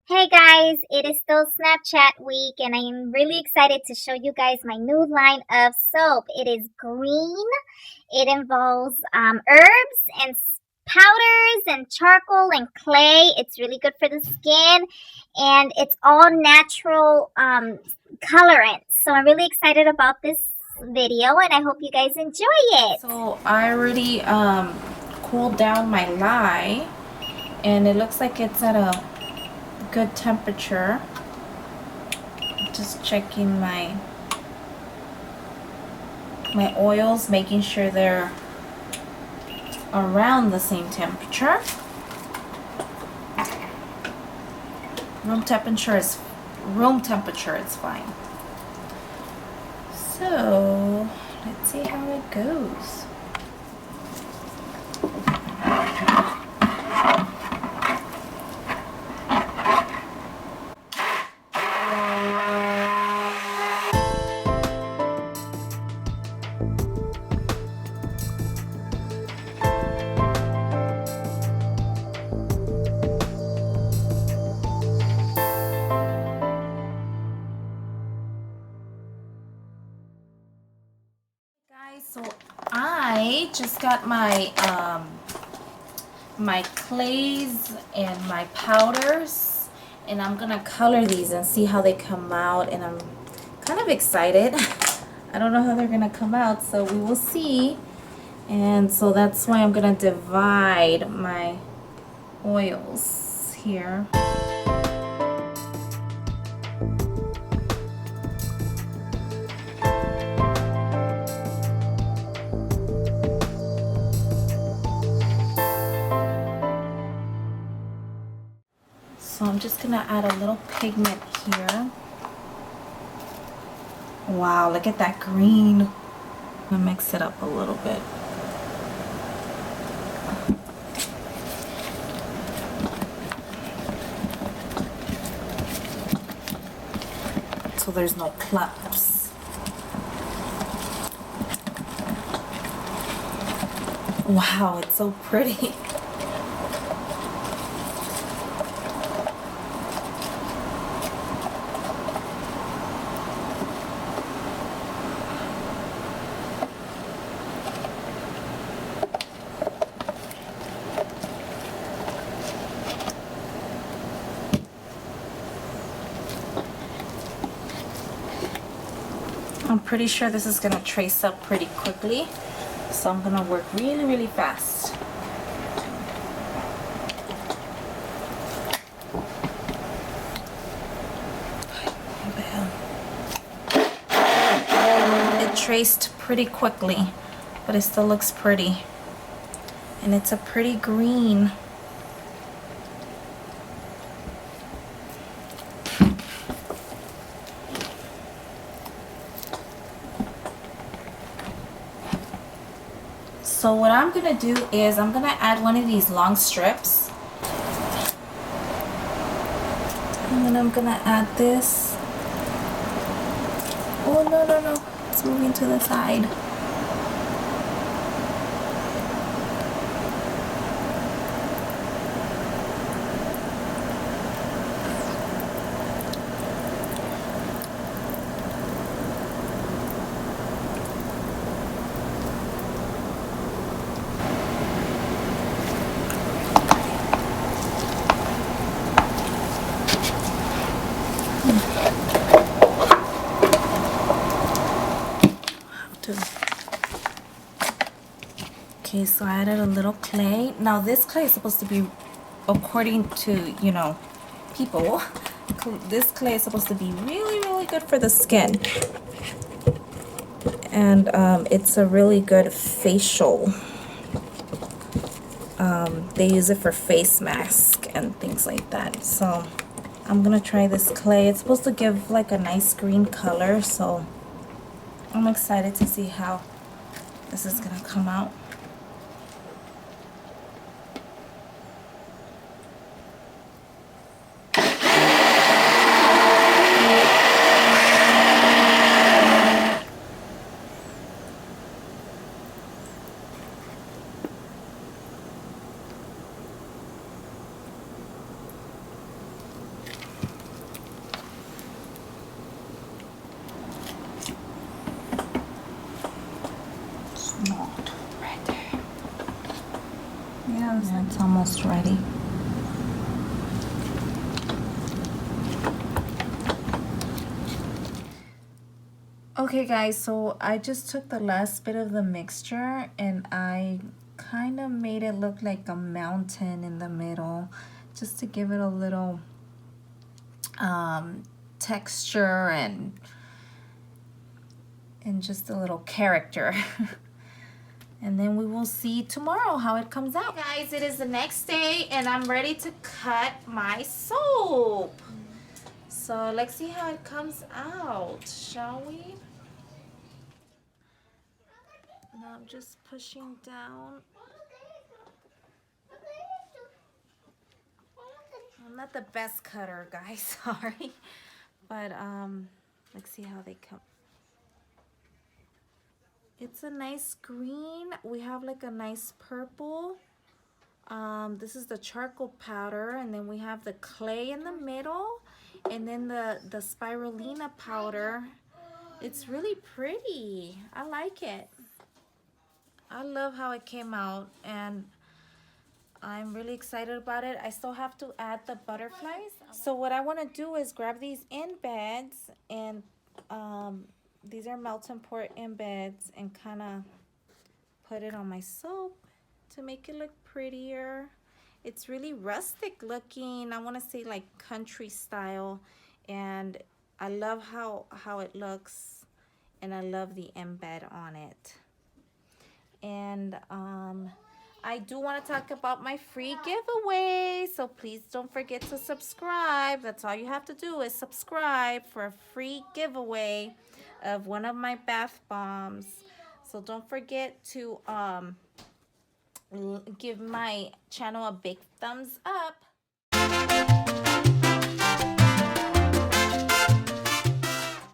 Hey guys, it is still Snapchat week and I am really excited to show you guys my new line of soap. It is green. It involves herbs and powders and charcoal and clay. It's really good for the skin and it's all natural colorants. So I'm really excited about this video and I hope you guys enjoy it. So I already cooled down my lye and it looks like it's at a good temperature. Just checking my oils, making sure they're around the same temperature. Room temperature is fine. So let's see how it goes. So I just got my my clays and my powders, and I'm gonna color these and see how they come out, and I'm kind of excited. I don't know how they're gonna come out, so we will see. And so that's why I'm gonna divide my oils here. So I'm just gonna add a little pigment here. Wow, look at that green. I'm gonna mix it up a little bit. So there's no clumps. Wow, it's so pretty. I'm pretty sure this is gonna trace up pretty quickly, so I'm gonna work really fast. It traced pretty quickly, but it still looks pretty, and it's a pretty green. So what I'm gonna do is I'm gonna add one of these long strips, and then I'm gonna add this. Oh no, it's moving to the side. Okay, so I added a little clay. Now this clay is supposed to be, according to, people, this clay is supposed to be really good for the skin. And it's a really good facial. They use it for face mask and things like that. So I'm gonna try this clay. It's supposed to give like a nice green color, so I'm excited to see how this is gonna come out. almost ready. Okay guys, so I just took the last bit of the mixture and I kind of made it look like a mountain in the middle, just to give it a little texture and just a little character. And then we will see tomorrow how it comes out. Hey guys, it is the next day and I'm ready to cut my soap. So let's see how it comes out, shall we? Now I'm just pushing down. I'm not the best cutter, guys, sorry. But let's see how they come. It's a nice green. We have like a nice purple. This is the charcoal powder, and then we have the clay in the middle, and then the spirulina powder. It's really pretty. I like it. I love how it came out, and I'm really excited about it. I still have to add the butterflies. So what I want to do is grab these embeds, and these are melt and pour embeds, and kind of put it on my soap to make it look prettier. It's really rustic looking. I want to say like country style, and I love how it looks, and I love the embed on it. And I do want to talk about my free giveaway, so please don't forget to subscribe. That's all you have to do is subscribe for a free giveaway of one of my bath bombs. So don't forget to give my channel a big thumbs up.